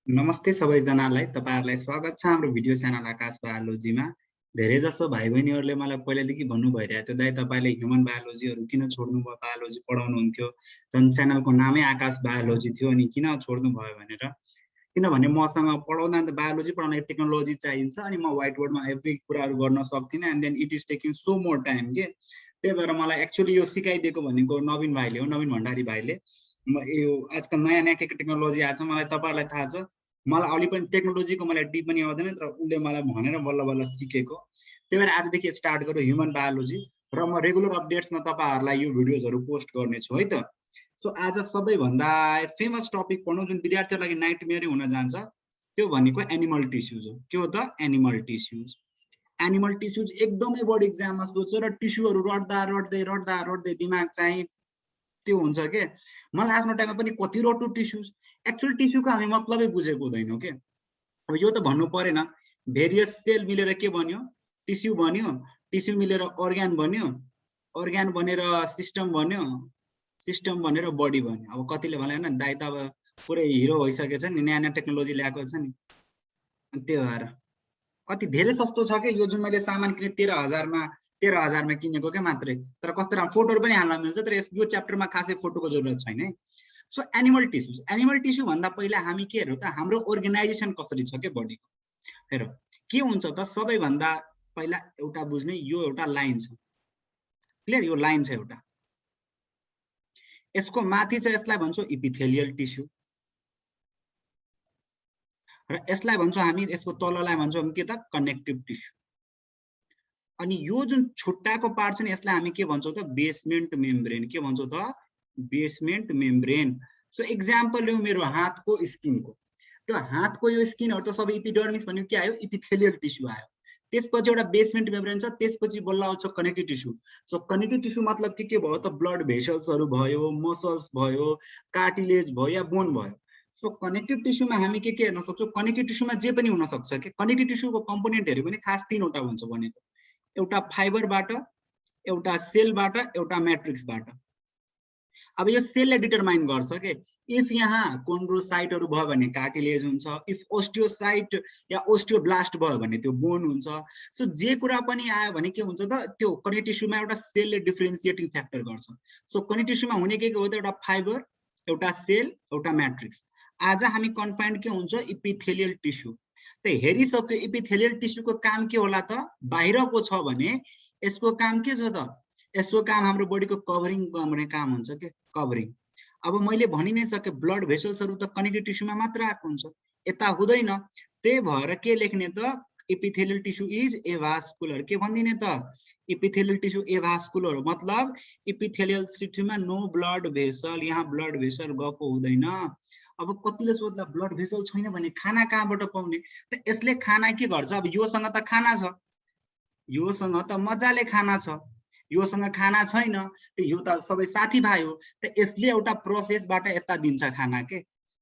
नमस्ते सबैजनालाई तपाईहरुलाई स्वागत छ हाम्रो भिडियो च्यानल आकाश बायोलोजीमा। धेरै जसो भाइ बहिनीहरुले मलाई पहिलेदेखि भन्नु भइरहेको थियो, दाइ तपाईले ह्युमन बायोलोजीहरु किन छोड्नु भयो, बायोलोजी पढाउनु हुन्थ्यो, जन च्यानलको नामै आकाश बायोलोजी थियो अनि किन छोड्नु भयो भनेर। किनभने मसँग पढाउँदा त बायोलोजी पढाउन टेक्नोलोजी चाहिन्छ अनि म व्हाइट बोर्डमा एभ्री कुराहरु गर्न सक्दिन and then it is taking so more time के। त्यही भएर मलाई एक्चुअली यो सिकाइदिएको भनेको नवीन भाइले हो, नवीन भण्डारी भाइले। म यो आजकल नयाँ नयाँ के टेक्नोलोजी आछ, मलाई तपाईहरुलाई थाहा छ। मलाई अलि पनि टेक्नोलोजीको मलाई डिप पनि आउँदैन, तर उले मलाई भनेर बल्ल बल्ल सिकेको। त्यही भएर आजदेखि स्टार्ट गरौँ ह्युमन बायोलोजी र म रेगुलर अपडेट्समा तपाईहरुलाई यो भिडियोजहरु पोस्ट गर्ने छु है त। सो आज सबैभन्दा फेमस टपिक पढ्नु जुन विद्यार्थीहरुको लागि नाइटमेयर हुन जान्छ, त्यो भनेको एनिमल टिस्युज हो। के हो त? Animal tissues. एनिमल टिस्युज एकदमै बढी एक्जाममा सोध्छ र टिस्युहरु रट्दै दिमाग चाहिँ त्यो हुन्छ के। मलाई आफ्नो टाइममा पनि कति रट्टु टिस्युज। एक्चुअल टिस्युको हामी मतलबै बुझेको हुँदैनौं के। अब यो त भन्नु परेन, भेरियस सेल मिलेर के बन्यो? टिस्यु बन्यो। टिस्यु मिलेर अर्गान बन्यो। अर्गान बनेर सिस्टम बन्यो। सिस्टम बनेर बडी बन्यो। अब कतिले भने हैन दाइ त अब पुरै हिरो भइसकेछ नि, नयाँ नयाँ टेक्नोलोजी ल्याएको छ नि। त्यो भएर कति धेरै सस्तो छ के यो जुन मैले सामान किने 13,000 मा किनेको के मात्रै। तर कस्तो राम्रो फोटोहरु पनि हाल्न मिल्छ, तर यो च्याप्टरमा खासै फोटोको जरुरत छैन है। So animal tissues. Animal tissue भन्दा पहिला हामी के हेरौँ त, हाम्रो अर्गनाइजेसन कसरी छ के बडीको। हेरौँ के हुन्छ त, सबैभन्दा पहिला एउटा बुझ्ने यो एउटा लाइन छ। क्लियर? यो लाइन छ एउटा। यसको माथि छ, यसलाई भन्छौँ इपिथेलियल टिस्यु र यसलाई भन्छौँ हामी, यसको तललाई भन्छौँ हामी के त, कनेक्टिभ टिस्यु। अनि यो जुन छुट्टाको पार्ट छ नि, यसलाई हामी के भन्छौँ त, बेसमेन्ट मेम्ब्रेन। के भन्छौँ त? Basement membrane. सो एक्जाम्पल लिउँ मेरो हातको स्किनको। त्यो हातको यो स्किनहरु त सबै एपिडर्मिस भनेको के आयो? इपिथेलियल टिस्यु आयो। त्यसपछि एउटा बेसमेन्ट मेम्ब्रेन छ, त्यसपछि बल्ल आउँछ connective tissue. So connective tissue मतलब के भयो त, ब्लड भेसल्सहरु भयो, मसल्स भयो, कार्टिलेज भयो या बोन भयो। सो कनेक्टिभ टिस्युमा हामी के हेर्न सक्छौँ? कनेक्टिभ टिस्युमा जे पनि हुन सक्छ के। कनेक्टिभ टिस्युको कम्पोनेन्टहरु पनि खास 3 वटा हुन्छ बनेको। एउटा फाइबरबाट, एउटा सेलबाट, एउटा म्याट्रिक्सबाट। अब यो सेलले डिटरमाइन गर्छ के। इफ यहाँ कोन्ड्रोसाइटहरु भयो भने कार्टिलेज हुन्छ, इफ ओस्टियोसाइट या ओस्टियोब्लास्ट भयो भने त्यो बोन हुन्छ। सो जे कुरा पनि आयो भने के हुन्छ त, त्यो कनेक्टिभ टिस्युमा एउटा सेलले डिफरेन्सिएटिङ फ्याक्टर गर्छ। सो कनेक्टिभ टिस्युमा हुने के हो त, एउटा फाइबर, एउटा सेल, एउटा म्याट्रिक्स। आज हामी कन्फाइन्ड के हुन्छ? Epithelial tissue. त हेरिसक्यो इपिथेलियल टिस्युको काम के होला त, बाहिरको छ भने यसको काम के छ त, यसको काम हाम्रो बडीको कभरिङ गर्ने काम हुन्छ के, कभरिङ। अब मैले भनि नै सके ब्लड भेसल्सहरु त कनेक्टिभ टिस्युमा मात्र आएको हुन्छ, यता हुँदैन। त्यही भएर के लेख्ने त, इपिथेलियल टिस्यु इज एभास्कुलर। के भन्दिने त, इपिथेलियल टिस्यु एभास्कुलर मतलब इपिथेलियल टिस्युमा नो ब्लड भेसल, यहाँ ब्लड भेसल गएको हुँदैन। अब कतिले सोध्ला ब्लड भेसल छैन भने खाना कहाँबाट पाउने? त यसले खाना के गर्छ? अब योसँग त खाना छ, योसँग त मजाले खाना छ, योसँग खाना छैन, त यो त सबै साथीभाइ हो। त यसले एउटा प्रोसेसबाट यता दिन्छ खाना के।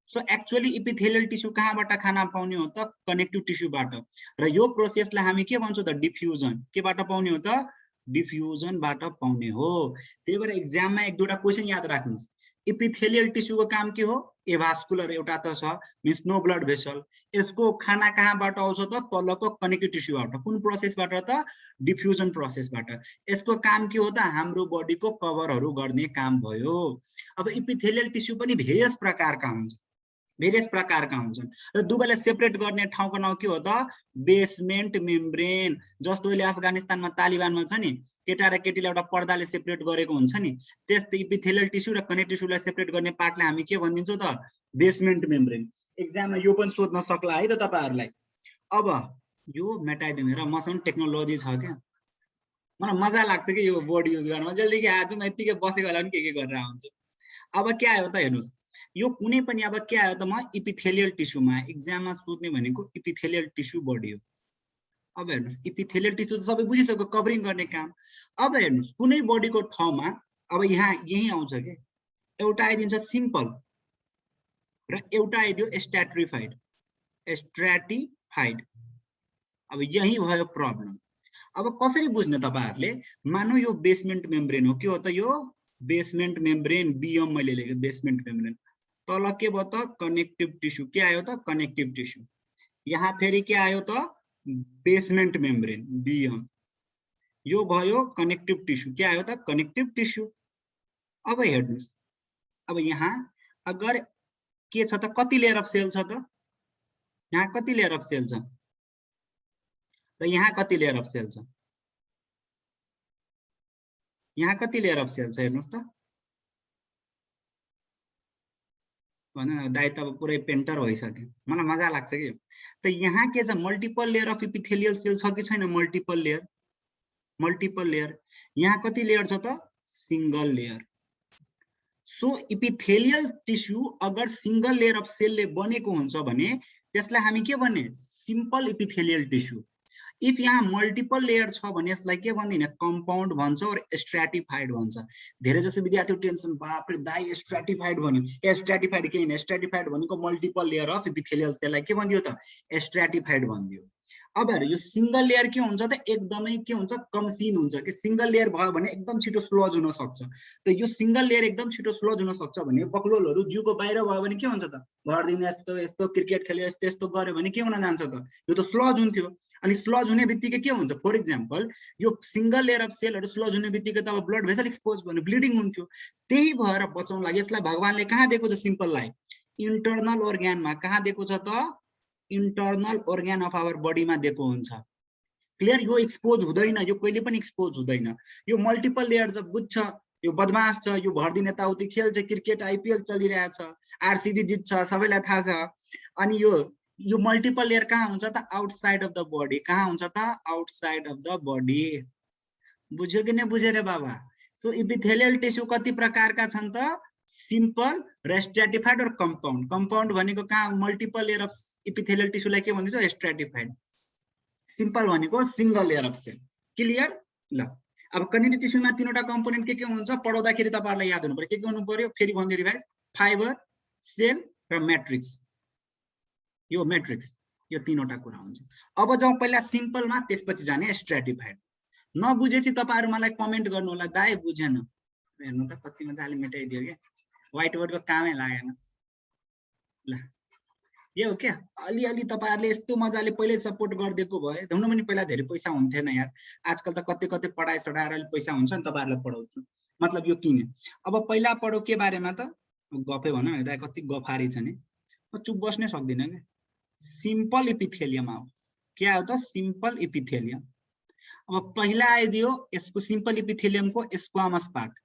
सो एक्चुअली इपिथेलियल टिस्यु कहाँबाट खाना पाउने हो त, कनेक्टिभ टिस्युबाट। र यो प्रोसेसलाई हामी के भन्छौँ त, डिफ्युजन। केबाट पाउने हो त, डिफ्युजनबाट पाउने हो। त्यही भएर एक्जाममा एक दुईटा क्वेशन याद राख्नुस्। इपिथेलियल टिस्युको काम के हो? एभास्कुलर एउटा त छ, मिन्स नो ब्लड भेसल। यसको खाना कहाँबाट आउँछ त, तलको कनेक्टिभ टिस्युबाट। कुन प्रोसेसबाट त, डिफ्युजन प्रोसेसबाट। यसको काम के हो त, हाम्रो बडीको कभरहरु गर्ने काम भयो। अब इपिथेलियल टिस्यु पनि भेरियस प्रकारका हुन्छन्, भेरियस प्रकारका हुन्छन् र दुवैलाई सेपरेट गर्ने ठाउँको नाउँ के हो त, बेसमेन्ट मेम्ब्रेन। जस्तो अहिले अफगानिस्तानमा तालिबानमा छ नि, केटा र केटीलाई एउटा पर्दाले सेपरेट गरेको हुन्छ नि, त्यस्तै इपिथेलियल टिस्यु र कनेक्टिभ टिस्युलाई सेपरेट गर्ने पार्टलाई हामी के भनिदिन्छौँ त, बेसमेन्ट मेम्ब्रेन। एक्जाममा यो पनि सोध्न सक्ला है त तपाईहरुलाई। अब यो मेटाइडम हेर, मसँग टेक्नोलोजी छ क्या, मलाई मजा लाग्छ कि यो बोर्ड युज गर्न। जल्दीकै आज म यतिकै बसेको होला नि के गरेर आउँछु। अब के आयो त हेर्नुस्, यो कुनै पनि अब के आयो त, म इपिथेलियल टिस्युमा एक्जाममा सोध्ने भनेको इपिथेलियल टिस्यु बडी हो। अब हेर्नुस् इपिथेलियल टिस्यु त सबै बुझिसक्यो, कभरिङ गर्ने काम। अब हेर्नुस् कुनै बडीको ठाउँमा अब यहाँ यही आउँछ के, एउटा आइदिन्छ सिम्पल र एउटा आइदियो स्ट्राटिफाइड। स्ट्राटिफाइड। अब यही भयो प्रब्लम। अब कसरी बुझ्ने तपाईहरुले? मानौ यो बेसमेन्ट मेम्ब्रेन हो, के हो त यो? बेसमेन्ट मेम्ब्रेन, बिएम मैले लेखेँ, बेसमेन्ट मेम्ब्रेन। तल के भयो त कनेक्टिभ टिस्यु के आयो त कनेक्टिभ टिस्यु यहाँ फेरि के आयो त बेसमेन्ट मेम्ब्रेन बीएम यो भयो कनेक्टिभ टिस्यु के आयो त कनेक्टिभ टिस्यु अब हेर्नुस् अब यहाँ अगर के छ त कति लेयर अफ सेल छ त यहाँ कति लेयर अफ सेल छ र यहाँ कति लेयर अफ सेल छ यहाँ कति लेयर अफ सेल छ हेर्नुस् त भन दाइ त पुरै पेन्टर भइसक्यो मलाई मजा लाग्छ के त यहाँ के छ multiple layer of epithelial cell छ कि छैन मल्टिपल लेयर यहाँ कति लेयर छ त single layer so epithelial tissue अगर सिंगल लेयर अफ सेलले बनेको हुन्छ भने त्यसलाई हामी के भन्ने सिम्पल इपिथेलियल टिस्यु इफ यहाँ मल्टिपल लेयर छ भने यसलाई के भन्दिने कम्पाउन्ड भन्छ और स्ट्राटिफाइड भन्छ धेरै जसो विद्यार्थी टेन्सन बाप रे दाइ स्ट्राटिफाइड भन्यो स्ट्राटिफाइड के हैन स्ट्राटिफाइड भनेको मल्टिपल लेयर अफ इपिथेलियल सेललाई के भन्दियो त स्ट्राटिफाइड भन्दियो अब हेर यो सिंगल लेयर के हुन्छ त एकदमै के हुन्छ कमसिन हुन्छ कि सिंगल लेयर भयो भने एकदम छिटो स्लोज हुन सक्छ त यो सिंगल लेयर एकदम छिटो स्लोज हुन सक्छ भने बक्लोलहरु जिउको बाहिर भयो भने के हुन्छ त भर दिन यस्तो यस्तो क्रिकेट खेल्यो यस्तो यस्तो गर्यो भने के हुन जान्छ त यो त स्लोज हुन्थ्यो अनि स्लोज हुने बित्तिकै के हुन्छ फर एक्जाम्पल यो सिंगल लेयर अफ सेलहरु स्लोज हुने बित्तिकै त अब ब्लड भेसल एक्सपोज भने ब्लिडिङ हुन्थ्यो त्यही भएर बचाउन लागि यसलाई भगवानले कहाँ दिएको छ सिम्पललाई इन्टर्नल अर्गानमा कहाँ दिएको छ त इन्टर्नल अर्गान अफ आवर बडीमा दिएको हुन्छ क्लियर यो एक्सपोज हुँदैन यो कहिले पनि एक्सपोज हुँदैन यो मल्टिपल लेयर छ बुझ्छ यो बदमाश छ यो भर दिन यताउति खेल्छ क्रिकेट आईपीएल चलिरहेछ आरसीबी जित्छ सबैलाई थाहा छ अनि यो मल्टिपल लेयर कहाँ हुन्छ त आउटसाइड अफ द बडी कहाँ हुन्छ त आउटसाइड अफ द बडी बुझ्यो कि नै बुझे रे बाबा सो इपिथेलियल टिस्यु कति प्रकारका छन् त सिम्पल र स्ट्राटिफाइड और कंपाउंड भनेको कहाँ मल्टिपल लेयर अफ इपिथेलियल टिस्युलाई के भनिन्छ स्ट्राटिफाइड सिम्पल भनेको single layer of cell clear ल अब कनेक्टिभ टिस्युमा तीनवटा कम्पोनेन्ट के हुन्छ पढाउँदाखेरि तपाईहरुलाई याद हुनु पर्यो के हुनु पर्यो फेरि भन्दै रिभाइज फाइबर सेल र मैट्रिक्स यो मैट्रिक्स यो तीनवटा कुरा हुन्छ अब जाउँ पहिला सिम्पलमा त्यसपछि जाने स्ट्राटिफाइड नबुझेछि तपाईहरु मलाई कमेन्ट गर्नु होला दाइ बुझेन हेर्नु त कति मजाले मेटाइदियो के व्हाइट बोर्ड को कामै लागेन ल यो के अलि तपाईहरुले यस्तो मजाले पहिले सपोर्ट गर्दिएको भए धुम्नु पनि पहिला धेरै पैसा हुन्थेन यार आजकल त कति पढाइ सडाएर अलि पैसा हुन्छ नि तपाईहरुलाई पढाउँछु मतलब यो किन अब पहिला पढौ के बारेमा त गफै भन दाइ कति गफारी छ नि म चुप बस्नै सक्दिन के सिम्पल इपिथेलियम आउ के आयो त सिम्पल इपिथेलियम अब पहिला आइदियो यसको सिम्पल इपिथेलियमको स्क्वामस पार्ट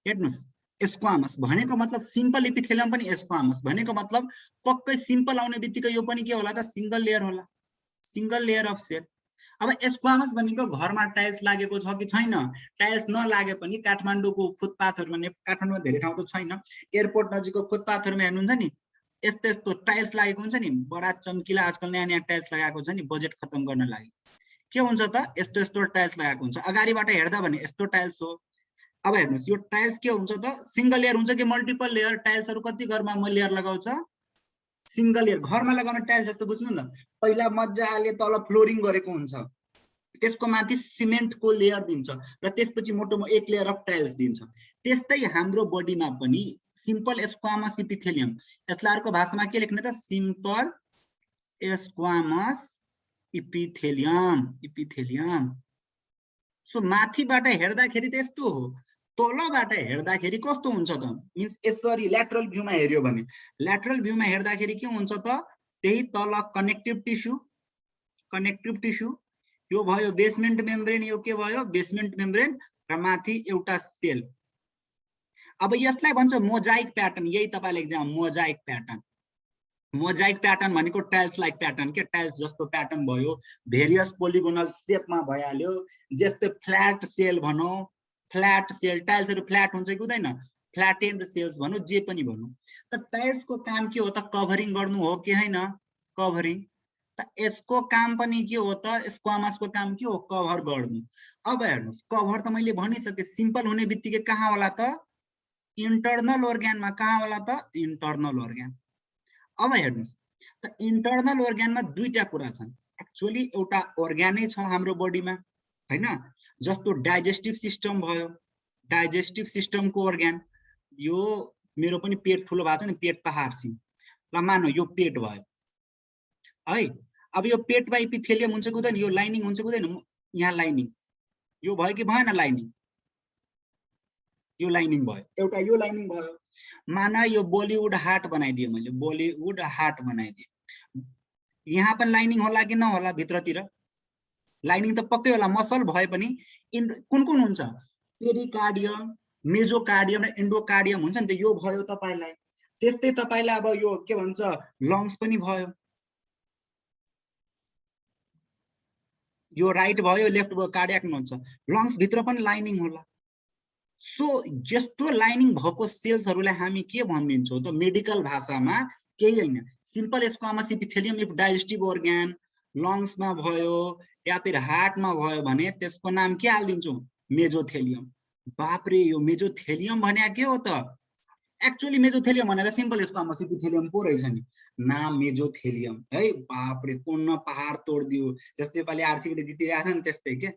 हेर्नुस् स्क्वामस भनेको मतलब सिम्पल इपिथेलियम पनि स्क्वामस भनेको मतलब पक्कै सिम्पल आउने बित्तिकै यो पनि के होला त सिंगल लेयर होला सिंगल लेयर अफ सेल अब स्क्वामस भनेको घरमा टाइल्स लागेको छ कि छैन टाइल्स नलागे पनि काठमाडौँको फुटपाथहरुमा काठमाडौँमा धेरै ठाउँ त छैन एयरपोर्ट नजिकको फुटपाथहरुमा हेर्नुहुन्छ नि यस्तो यस्तो टाइल्स लागेको हुन्छ नि बडा चम्किला आजकल नयाँ नयाँ टाइल्स लगाएको छ नि बजेट खतम गर्न लागि के हुन्छ त यस्तो यस्तो टाइल्स लगाएको हुन्छ अगाडिबाट हेर्दा भने यस्तो टाइल्स हो अब हेर्नुस् यो टाइल्स के हुन्छ त सिंगल लेयर हुन्छ कि मल्टिपल लेयर टाइल्सहरु कति घरमा म लेयर लगाउँछ सिंगल लेयर घरमा लगाउने टाइल्स जस्तो बुझ्नु न पहिला मज्जाले तल फ्लोरिङ गरेको हुन्छ त्यसको माथि सिमेन्टको लेयर दिन्छ र त्यसपछि मोटो एक लेयर अफ टाइल्स दिन्छ त्यस्तै हाम्रो बडीमा पनि सिम्पल स्क्वामस इपिथेलियम यसलाई अर्को भाषामा के लेख्ने त सिम्पल स्क्वामस इपिथेलियम सो माथिबाट हेर्दाखेरि त यस्तो हो तलबाट हेर्दाखेरि कस्तो हुन्छ त मिन्स यसरी ल्याटरल भ्यूमा हेर्यो भने ल्याटरल भ्यूमा हेर्दाखेरि के हुन्छ त त्यही तल कनेक्टिभ टिस्यु यो भयो बेसमेन्ट मेम्ब्रेन यो के भयो बेसमेन्ट मेम्ब्रेन र माथि एउटा सेल अब यसलाई भन्छ मोजाइक प्याटर्न यही तपाईले एक्जाम मोजाइक प्याटर्न भनेको टाइल्स लाइक प्याटर्न के टाइल्स जस्तो प्याटर्न भयो भेरियस पोलिगोनल शेपमा भइहाल्यो जस्तै फ्ल्याट सेल भनौं फ्ल्याट सेल टाइल्सहरु फ्ल्याट हुन्छ कि हुँदैन फ्ल्याटेन्ड सेल्स भनौं जे पनि भनौं त टाइल्सको काम के हो त कभरिङ गर्नु हो कि हैन कभरिङ त यसको काम पनि के हो त स्क्वामसको काम के हो कभर गर्नु अब हेर्नुस् कभर त मैले भनिसके सिम्पल हुने बित्तिकै कहाँ होला त इन्टर्नल अर्गानमा कहाँ होला त इन्टर्नल अर्गान अब हेर्नुस् त इन्टर्नल अर्गानमा दुईटा कुरा छन् एक्चुअली एउटा अर्गानै छ हाम्रो बडीमा हैन जस्तो डाइजेस्टिभ सिस्टम भयो डाइजेस्टिभ सिस्टमको अर्गान यो मेरो पनि पेट ठुलो भएको छ नि, पेट पहाड सिन। ल मानौ यो पेट भयो है। अब यो पेटमा इपिथेलियम हुन्छ कि हुँदैन, यो लाइनिङ हुन्छ कि हुँदैन, यहाँ लाइनिङ, यो भयो कि भएन लाइनिङ, यो लाइनिङ भयो, एउटा यो लाइनिङ भयो। मान यो बलिउड हार्ट बनाइदिए मैले, बलिउड हार्ट बनाइदिए, यहाँ पनि लाइनिङ होला कि नहोला, भित्रतिर लाइनिङ त पक्कै होला, मसल भए पनि कुन कुन हुन्छ, पेरिकार्डियम, मेजोकार्डियम र एन्डोकार्डियम हुन्छ नि त, यो भयो तपाईलाई। त्यस्तै तपाईलाई अब यो के भन्छ लङ्स पनि भयो, यो राइट भयो लेफ्ट भयो कार्डियाक भन्छ, लङ्स भित्र पनि लाइनिङ होला। सो यस्तो लाइनिङ भएको सेल्सहरूलाई हामी के भनिदिन्छौँ त मेडिकल भाषामा, केही हैन, simple squamous epithelium if digestive organ लङ्समा भयो या फिर हार्टमा भयो भने त्यसको नाम के हाल्दिन्छौँ, मेजोथेलियम। बापरे, यो मेजोथेलियम भने के हो त, एक्चुअली मेजोथेलियम भनेको सिम्पल स्क्वामस इपिथेलियम पो रहेछ नि, नाम मेजोथेलियम है। बापरे, कुन पहाड तोड्दियो, जस्तै पालि आरसीबीले जितिरहेको छ नि त्यस्तै के।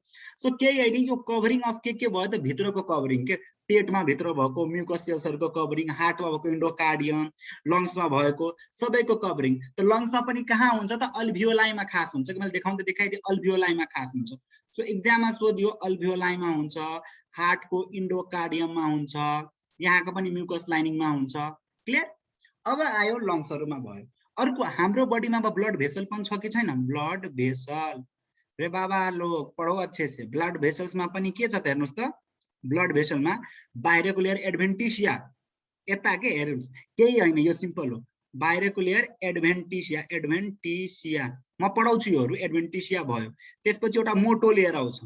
सो केही हैन, यो कभरिङ अफ के भयो त, भित्रको कभरिङ के, पेटमा भित्र भएको म्युकस सेल्सहरुको कभरिङ, हार्टमा भएको एन्डोकार्डियम, लङ्समा भएको सबैको कभरिङ। त लङ्समा पनि कहाँ हुन्छ त, अल्भियोलाईमा खास हुन्छ कि, मैले देखाउँदै देखाइदिए अल्भियोलाईमा खास हुन्छ। सो एक्जाममा सोधियो अल्भियोलाईमा हुन्छ, हार्टको एन्डोकार्डियममा हुन्छ, यहाँको पनि म्युकस लाइनिङमा हुन्छ। क्लियर। अब आयो लङ्सहरुमा भयो। अर्को हाम्रो बडीमा अब ब्लड भेसल पनि छ कि छैन, ब्लड भेसल रे बाबा लोग पढो अच्छे से। ब्लड भेसल्समा पनि के छ त हेर्नुस् त, ब्लड भेसलमा बाइरेकुलर एडभेन्टिसिया, यता के हेर्नुस्, केही हैन, यो सिम्पल हो, बाइरेकुलर एडभेन्टिसिया, एडभेन्टिसिया म पढाउँछु योहरु, एडभेन्टिसिया भयो। त्यसपछि एउटा मोटो लेयर आउँछ,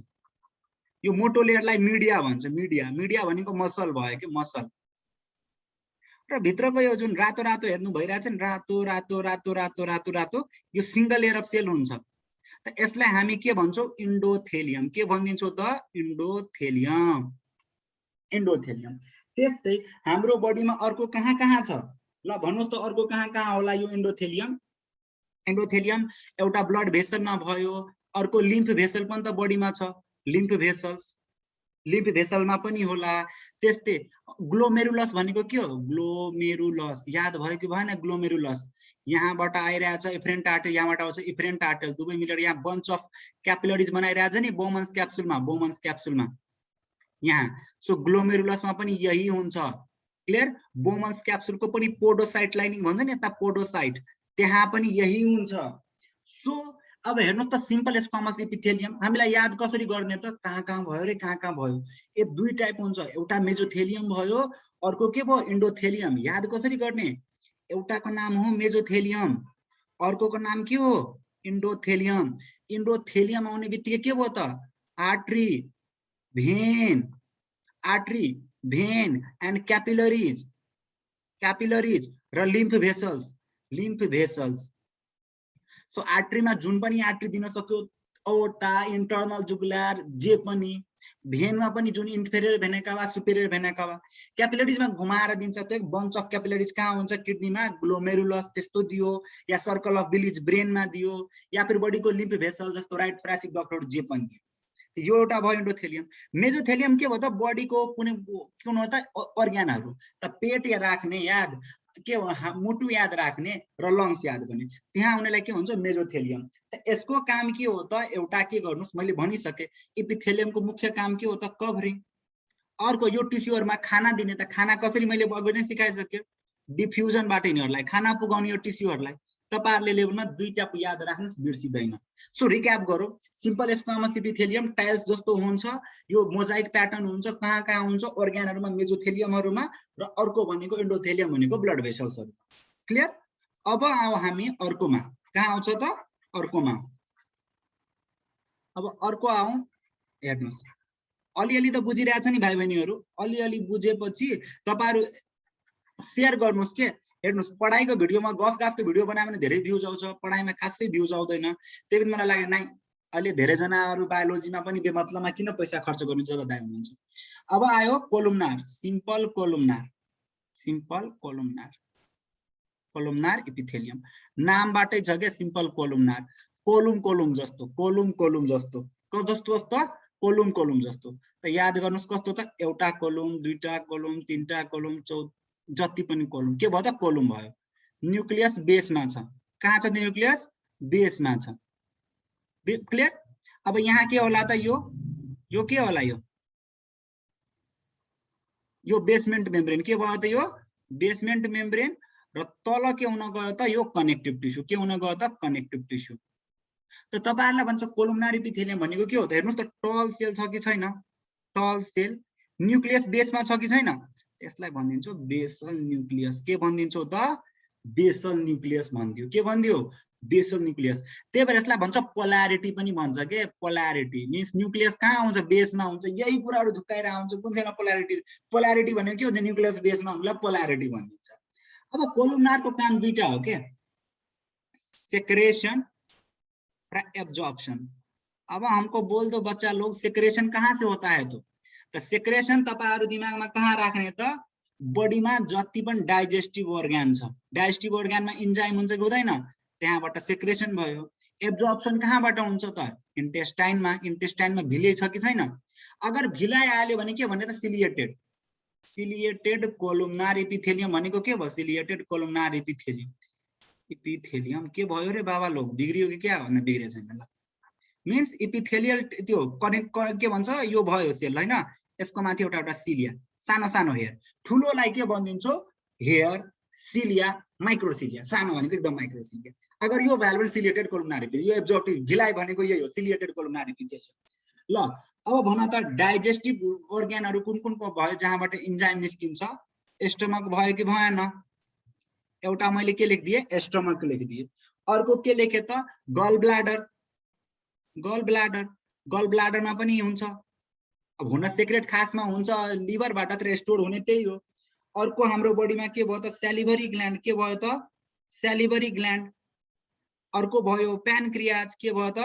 यो मोटो लेयरलाई मिडिया भन्छ, मिडिया, मिडिया भनेको मसल भयो के, मसल। र भित्रको यो जुन रातो रातो हेर्नु भइरहेछ नि, रातो रातो रातो रातो रातो रातो, यो सिंगल लेयर अफ सेल हुन्छ। त यसलाई हामी के भन्छौँ, इन्डोथेलियम। के भनिदिन्छौँ त, इन्डोथेलियम, इन्डोथेलियम। त्यस्तै हाम्रो बडीमा अर्को कहाँ कहाँ छ, ल भन्नुस् त अर्को कहाँ कहाँ होला यो इन्डोथेलियम। एन्डोथेलियम एउटा ब्लड भेसलमा भयो, अर्को लिम्फ भेसल पनि त बडीमा छ, लिम्फ भेसल्स, लिम्फ भेसलमा पनि होला। त्यस्तै ग्लोमेरुलस भनेको के हो, ग्लोमेरुलस याद भयो कि भएन, ग्लोमेरुलस यहाँबाट आइरहेछ इफरेन्ट आर्टरी, यहाँबाट आउँछ इफरेन्ट आर्टरी, दुवै मिलेर यहाँ बन्च अफ क्यापिलरीज बनाइरहेछ नि बोमन्स क्याप्सुलमा, बोमन्स क्याप्सुलमा यहाँ। सो ग्लोमेरुलसमा पनि यही हुन्छ। क्लियर। बोमन्स क्याप्सुलको पनि पोडोसाइट लाइनिङ भन्छ नि, यता पोडोसाइट, त्यहाँ पनि यही हुन्छ। सो अब हेर्नुस् त सिम्पल स्क्वामस इपिथेलियम हामीलाई याद कसरी गर्ने त, कहाँ कहाँ भयो रे, कहाँ कहाँ भयो, यो दुई टाइप हुन्छ, एउटा मेजोथेलियम भयो, अर्को के भयो, इन्डोथेलियम। याद कसरी गर्ने, एउटाको नाम हो मेजोथेलियम, अर्कोको नाम के हो, इन्डोथेलियम। इन्डोथेलियम आउने बित्तिकै के भयो त, artery, vein, artery, vein and capillaries, capillaries र lymph vessels, lymph vessels. So आर्टरीमा जुन पनि आर्टरी दिन सक्यो, ओटा, इन्टर्नल जुगुलार, जे पनि, भेनमा पनि जुन इन्फेरियर भेना कावा, सुपेरियर भेना कावा, क्यापिलरीजमा घुमाएर दिन्छ। त्यो बन्च अफ क्यापिलरीज कहाँ हुन्छ, किडनीमा, ग्लोमेरुलस त्यस्तो दियो, या सर्कल अफ बिलिज ब्रेनमा दियो, या फिर बडीको लिम्फ भेसल जस्तो राइट थोरासिक डक्टर जे पनि दियो। यो एउटा भयो इन्डोथेलियम। मेजोथेलियम के भयो त, बडीको कुनै कुन हो त अर्ग्यानहरु, त पेट या राख्ने याद के हो, मुटु याद राख्ने र लङ्स याद गर्ने, त्यहाँ आउनेलाई के भन्छ, मेजोथेलियम। त यसको काम के हो त, एउटा के गर्नुस्, मैले भनिसके इपिथेलियमको मुख्य काम के हो त, कभरिङ। अर्को यो टिस्युहरुमा खाना दिने, त खाना कसरी मैले अघि नै सिकाइसके, डिफ्युजनबाट यिनीहरुलाई खाना पुगाउने यो टिस्युहरुलाई। तपाईहरुले लेभलमा दुईटा याद राख्नुस्, बिर्सिदैन। सो रिक्याप गरौँ, सिम्पल स्क्वामस इपिथेलियम टाइल्स जस्तो हुन्छ, यो मोजाइक प्याटर्न हुन्छ, कहाँ कहाँ हुन्छ, अर्ग्यानहरुमा, मेजोथेलियमहरुमा, र अर्को भनेको इन्डोथेलियम भनेको ब्लड भेसल्सहरु। क्लियर। अब आऊ हामी अर्कोमा, कहाँ आउँछ त, अर्कोमा। अब अर्को आऊ, हेर्नुस् अलिअलि त बुझिरहेछ नि भाइ बहिनीहरु, अलिअलि बुझेपछि तपाईहरु शेयर गर्नुस् के। हेर्नुस् पढाइको भिडियोमा गफगाफको भिडियो बनायो भने धेरै भ्यूज आउँछ, पढाइमा खासै भ्यूज आउँदैन। त्यही पनि मलाई लाग्यो नाइ अहिले धेरै जनाहरु बायोलोजीमा पनि बेमतलबमा किन पैसा खर्च गर्नु जब दाइ हुनुहुन्छ। अब आयो columnar, simple columnar, simple columnar, columnar epithelium नामबाटै छ के, सिम्पल कोलुमनार, कोलुम कोलुम जस्तो, कोलुम कोलुम जस्तो, कस्तो जस्तो, कोलुम कोलुम जस्तो। त याद गर्नुस् कस्तो त, एउटा कोलुम, दुईटा कोलुम, तीनटा कोलुम, जति पनि कोलुम के भयो त कोलुम भयो न्यूक्लियस बेसमा छ कहाँ छ न्यूक्लियस बेसमा छ क्लियर अब यहाँ के होला त यो के होला यो बेसमेन्ट मेम्ब्रेन के भयो त यो बेसमेन्ट मेम्ब्रेन र तल के हुन गयो त यो कनेक्टिभ टिस्यु के हुन गयो त कनेक्टिभ टिस्यु त तपाईहरुलाई भन्छ कोलुमनार इपिथेलियम भनेको के हो त हेर्नुस् त टल सेल छ कि छैन टल सेल न्यूक्लियस बेसमा छ कि छैन यसलाई भनिदिन्छु बेसल न्यूक्लियस के भनिदिन्छु त बेसल न्यूक्लियस भनिदियो के भनिदियो बेसल न्यूक्लियस त्यही भएर यसलाई भन्छ पोलारिटी पनि भन्छ के पोलारिटी मिन्स न्यूक्लियस कहाँ हुन्छ बेसमा हुन्छ यही कुराहरु झुकाएर आउँछ कुन छैन पोलारिटी भनेको के हो न्यूक्लियस बेसमा हुनुलाई पोलारिटी भनिन्छ अब कोलुमनारको काम दुईटा हो के सेक्रेशन और एब्जॉर्प्शन अब हमको बोल दो बच्चा लोग सेक्रेशन कहाँ से होता है तो सेक्रेशन तपाईहरु दिमागमा कहाँ राख्ने त बडीमा जति पनि डाइजेस्टिभ अर्गान छ डाइजेस्टिभ अर्गानमा इन्जाइम हुन्छ कि हुँदैन त्यहाँबाट सेक्रेशन भयो एब्जॉर्प्शन कहाँबाट हुन्छ त इन्टेस्टाइनमा भिले छ कि छैन अगर भिलाइ आल्यो भने के भन्ने त सिलिएटेड कोलुमनार एपिथेलियम भनेको के भयो सिलिएटेड कोलुमनार एपिथेलियम के भयो रे बाबा लोग बिग्रियो कि क्या भन्ने बिग्रे छैन ल मिन्स एपिथेलियल त्यो कनेक्ट के भन्छ यो भयो सेल हैन यसको माथि एउटा सिलिया सानो सानो हेयर ठुलोलाई के भनिदिन्छौ हेयर सिलिया माइक्रोसिलिया सानो भनेको एकदम माइक्रोसिलिया अगर यो भ्यालु सिलिएटेड कोलुमनार एपिथेलियम यो एब्जॉर्प्टिभ भिलाइ भनेको यही हो सिलिएटेड कोलुमनार एपिथेलियम ल अब भन त डाइजेस्टिभ अर्गानहरु कुन कुनको भयो जहाँबाट इन्जाइम निस्किन्छ स्टमक भयो कि भएन एउटा मैले के लेखिदिए स्टमक लेखिदिए अर्को के लेखे त गल ब्लाडरमा पनि हुन्छ अब हुन सेक्रेट खासमा हुन्छ लिभरबाट त स्टोर हुने त्यही हो अर्को हाम्रो बडीमा के भयो त सैलिभरी ग्ल्यान्ड के भयो त सैलिभरी ग्ल्यान्ड अर्को भयो प्यानक्रियाज के भयो त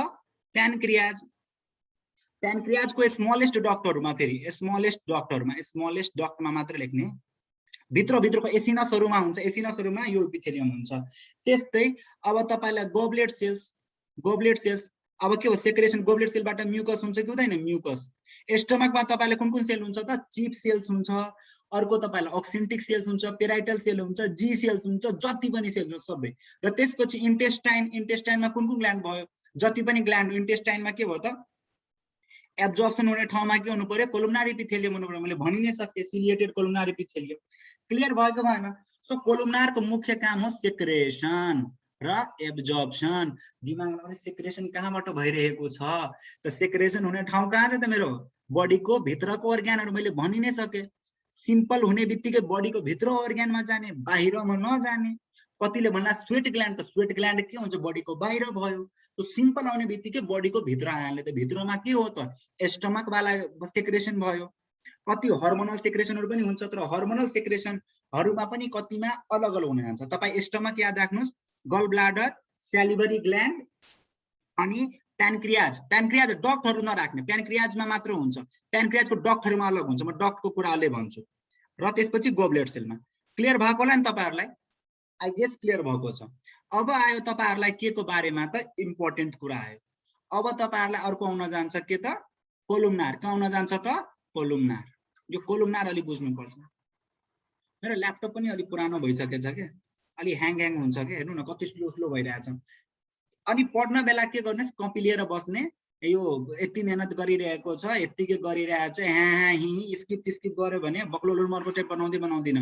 प्यानक्रियाजको स्मलेस्ट डक्टहरुमा फेरि स्मलेस्ट डक्टमा मात्र लेख्ने भित्रको एसिनसहरुमा हुन्छ एसिनसहरुमा यो एपिथेलियम हुन्छ त्यस्तै अब तपाईलाई गोब्लेट सेल्स अब के हो सेक्रेसन गोब्लेट सेलबाट म्युकस हुन्छ कि हुँदैन म्युकस स्टमकमा तपाईलाई कुन सेल हुन्छ त चिप सेल्स हुन्छ अर्को तपाईलाई ऑक्सिन्टिक सेल्स हुन्छ पेराइटल सेल हुन्छ जी सेल्स हुन्छ जति पनि सेल हुन्छ सबै र त्यसपछि इन्टेस्टाइनमा कुन ग्ल्यान्ड भयो जति पनि ग्ल्यान्ड इन्टेस्टाइनमा के भयो त एब्जॉर्प्शन हुने ठाउँमा के हुनु पर्यो कोलुमनार एपिथेलियम हुनु पर्यो मैले भनि नै सके सिलिएटेड कोलुमनार एपिथेलियम क्लियर भयो कि भएन सो कोलुमनारको मुख्य काम हो सेक्रेसन र एब्जॉर्प्शन दिमागमा पनि सेक्रेसन कहाँबाट भइरहेको छ त सेक्रेसन हुने ठाउँ कहाँ छ त मेरो बडीको भित्रको अर्गानहरु मैले भनि नै सके सिम्पल हुने बित्तिकै बडीको भित्र अर्गानमा जाने बाहिरमा नजाने कतिले भन्ला स्वेट ग्ल्यान्ड त स्वेट ग्ल्यान्ड के हुन्छ बडीको बाहिर भयो तो सिम्पल आउने बित्तिकै बडीको भित्र आएले त भित्रमा के हो त स्टमक वाला सेक्रेसन भयो कति हार्मोनल सेक्रेसनहरु पनि हुन्छ तर हार्मोनल सेक्रेसनहरुमा पनि कतिमा अलग अलग हुन जान्छ तपाई स्टमक याद राख्नुस् गल ब्लाडर सैलिभरी ग्ल्यान्ड अनि प्यानक्रियाज डक्टहरु नराख्ने प्यानक्रियाजमा मात्र हुन्छ प्यानक्रियाजको डक्टहरुमा अलग हुन्छ म डक्टको कुरा अलि भन्छु र त्यसपछि गोब्लेट सेलमा क्लियर भएको होला नि तपाईहरुलाई आई गेस क्लियर भएको छ अब आयो तपाईहरुलाई के को बारेमा त इम्पोर्टेन्ट कुरा आयो अब तपाईहरुलाई अर्को आउन जान्छ के त कोलुमनार के आउन जान्छ त कोलुमनार यो कोलुमनार अलि बुझ्नु पर्छ मेरो ल्यापटप पनि अलि पुरानो भइसकेछ के अलि ह्याङ हुन्छ के हेर्नु न कति स्लो भइरहेछ अनि पढ्न बेला के गर्नुस् कपी लिएर बस्ने यो यति मेहनत गरिरहेको छ यतिकै गरिरहेछ हाँ हि स्किप गर्यो भने बक्लो मर्को टेप बनाउँदिन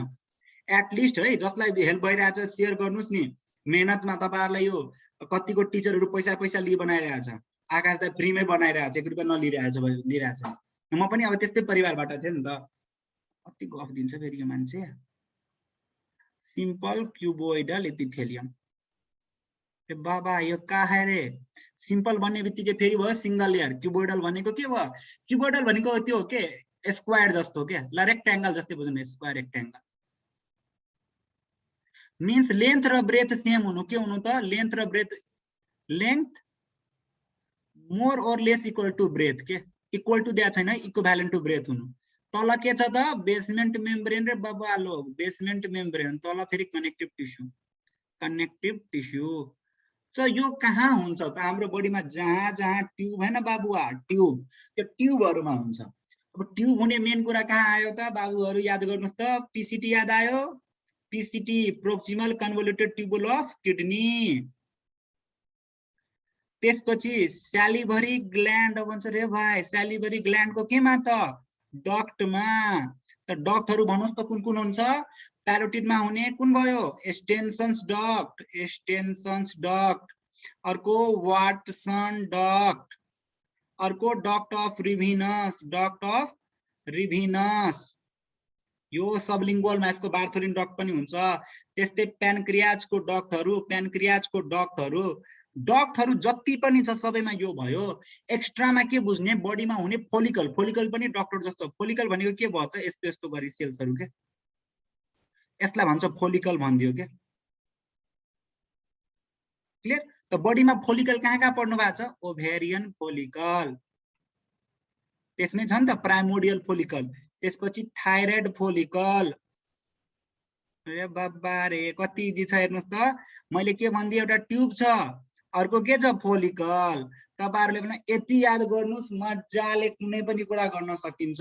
एटलिस्ट है जसलाई हेल्प भइरहेछ शेयर गर्नुस् नि मेहनतमा तपाईहरुलाई यो कतिको टिचरहरु पैसा लिइ बनाइरहेछ आकाश दाइ फ्रीमै बनाइरहेछ 1 रुपैयाँ लिइरहेछ म पनि अब त्यस्तै परिवारबाट थिए नि त कति गफ दिन्छ फेरि यो मान्छे सिम्पल क्युबोइडल एपिथेलियम ए बाबा यो का है रे सिम्पल भन्ने बित्तिकै फेरि भयो सिंगल लेयर क्युबोइडल भनेको के भयो क्युबोइडल भनेको त्यो हो के स्क्वायर जस्तो के ल रेक्टेंगल जस्तै बुझ्नु स्क्वायर रेक्टेंगल मीन्स लेंथ र ब्रेथ सेम हुनु के हुनु त लेंथ र ब्रेथ लेंथ मोर और लेस इक्वल टु ब्रेथ के इक्वल टु दिया छैन इक्विभ्यालेन्ट टु ब्रेथ हुनु तल के छ त बेसमेन्ट मेम्ब्रेन रे बाबा लो बेसमेन्ट मेम्ब्रेन तल फेरि कनेक्टिभ टिस्यु सो यो कहाँ हुन्छ त हाम्रो बडीमा जहाँ ट्युब हैन बाबुआ ट्युब त्यो ट्युबहरुमा हुन्छ अब ट्युब हुने मेन कुरा कहाँ आयो त बाबुहरु याद गर्नुस् त पीसीटी याद आयो PCT प्रोक्सिमल कन्भोल्युटेड ट्युबुल अफ किडनी। त्यसपछि स्यालिभरी ग्ल्यान्ड भन्छ रे भाइ, स्यालिभरी ग्ल्यान्डको केमा त डक्टमा। त डक्टहरु भन्नुस् त कुन कुन हुन्छ? प्यारोटिडमा हुने कुन भयो? Extensions duct, extensions duct. अर्को वाटसन डक्ट, अर्को डक्ट अफ रिभिनस, डक्ट अफ रिभिनस। यो सबलिङ्गुअलमा यसको बार्थोलिन डक्ट पनि हुन्छ। त्यस्तै प्यानक्रियाजको डक्टहरु, प्यानक्रियाजको डक्टहरु, डक्टहरु जति पनि छ सबैमा यो भयो। एक्स्ट्रामा के बुझ्ने? बडीमा हुने फोलिकल, फोलिकल पनि डक्टर जस्तो। फोलिकल भनेको के भयो त? यस्तो यस्तो गरी सेल्सहरु के, यसलाई भन्छ फोलिकल भन्दियो के। क्लियर? त बडीमा फोलिकल कहाँ कहाँ पढ्नु भएको छ? ओभेरियन फोलिकल, त्यसमै छ नि त प्राइमोडियल फोलिकल, त्यसपछि थाइरोइड फोलिकल। अरे बाबा रे, कति इजी छ हेर्नुस् त। मैले के भन्दिए? एउटा ट्युब छ, अर्को के छ? फोलिकल। तपाईहरुले पनि यति याद गर्नुस्, मजाले कुनै पनि कुरा गर्न सकिन्छ।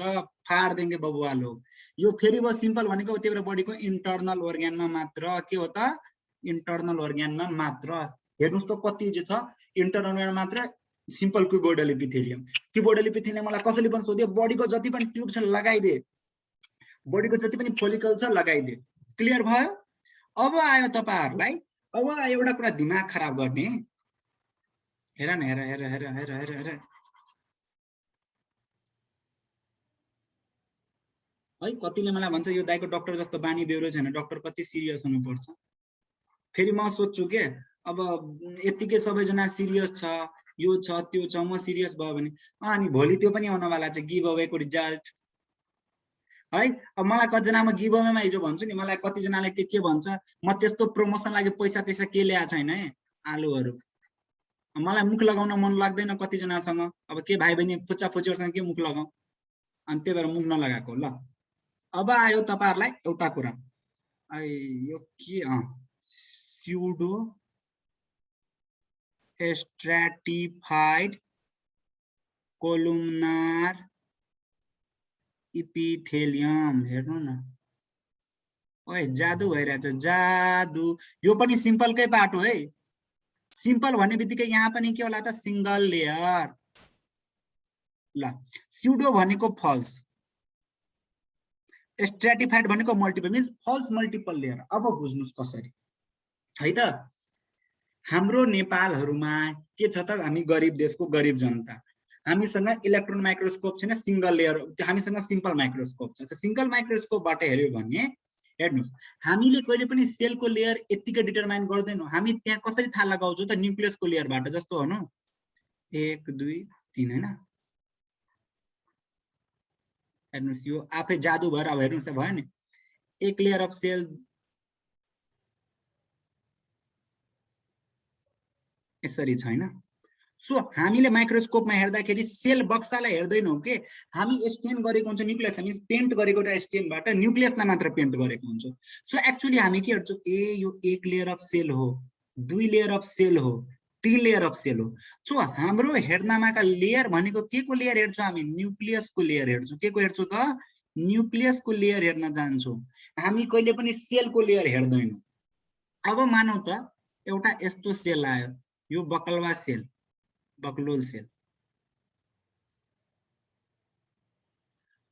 फाड देंगे बबुआ लोग। यो फेरि भयो सिम्पल भनेको त्यही भएर बडीको इन्टर्नल अर्ग्यानमा मात्र। के हो त? इन्टर्नल अर्ग्यानमा मात्र। हेर्नुस् त कति इजी छ। इन्टर्नल अर्ग्यानमा मात्र सिम्पल क्युबोइडल एपिथेलियम। क्युबोइडल एपिथेलियमलाई कसैले पनि सोध्यो बडीको जति पनि ट्युब छ लगाइदे, बडीको जति पनि फोलिकल छ लगाइदे। क्लियर भयो? अब आयो तपाईहरुलाई, अब एउटा कुरा दिमाग खराब गर्ने। हेर न, हेर हेर हेर हेर हेर हेर है। कतिले मलाई भन्छ यो दाइको डाक्टर जस्तो बानी बेहोरो छैन, डाक्टर कति सिरियस हुनुपर्छ। फेरि म सोध्छु के, अब यतिकै सबैजना सिरियस छ, यो छ त्यो छ, म सिरियस भयो भने अनि भोलि त्यो पनि आउनवाला छ गिभ अवेको रिजल्ट है। अब मलाई कतिजना म गिभ अवेमा हिजो भन्छु नि, मलाई कतिजनाले के भन्छ, म त्यस्तो प्रमोसन लागि पैसा त्यसै के ल्याएको छैन है, आलुहरु। मलाई मुख लगाउन मन लाग्दैन कतिजनासँग। अब के भाइ बहिनी फुच्चा फुच्चीहरुसँग के मुख लगाऊ, अनि त्यही भएर मुख नलगाएको। ल अब आयो तपाईहरुलाई एउटा कुरा, यो के स्युडो स्ट्राटिफाइड कोलुमनार इपिथेलियम। हेर्नु न, ओए जादु भइरहेछ, जादु। यो पनि सिम्पलकै पार्ट हो है। सिम्पल भन्ने बित्तिकै यहाँ पनि के होला त? Single layer. ल स्युडो भनेको फल्स, स्ट्राटिफाइड भनेको multiple, means false multiple layer. अब बुझ्नुस् कसरी है त। हाम्रो नेपालहरुमा के छ त? हामी गरिब देशको गरिब जनता, हामीसँग इलेक्ट्रोन माइक्रोस्कोप छैन, सिंगल लेयर, हामीसँग सिम्पल माइक्रोस्कोप छ। त सिंगल माइक्रोस्कोपबाट हेर्यो भने हेर्नुस्, हामीले कहिले पनि सेलको लेयर यतिकै डिटरमाइन गर्दैनौं। हामी त्यहाँ कसरी थाहा लगाउँछौं त? न्यूक्लियसको लेयरबाट। जस्तो हो न 1 2 3 हैन। हेर्नुस् यो आफै जादु भएर अब हेर्नुस् भयो नि, एक लेयर अफ सेल यसरी छैन। सो हामीले माइक्रोस्कोपमा हेर्दाखेरि सेल बक्सालाई हेर्दैनौं के, हामी स्टेन गरेको हुन्छ न्यूक्लियस, हामी पेन्ट गरेको एउटा स्टेनबाट न्यूक्लियसलाई मात्र पेन्ट गरेको हुन्छ। सो एक्चुअली हामी के हेर्छौं? ए यो एक लेयर अफ सेल हो, 2 लेयर अफ सेल हो, 3 लेयर अफ सेल हो। सो हाम्रो हेर्नामाका लेयर भनेको के को लेयर हेर्छौं? हामी न्यूक्लियसको लेयर हेर्छौं। के को हेर्छौं त? न्यूक्लियसको लेयर हेर्न जान्छौं। हामी कहिले पनि सेलको लेयर हेर्दैनौं। अब मानौ त एउटा यस्तो सेल आयो, यो बकलवा सेल, बक्लोल सेल।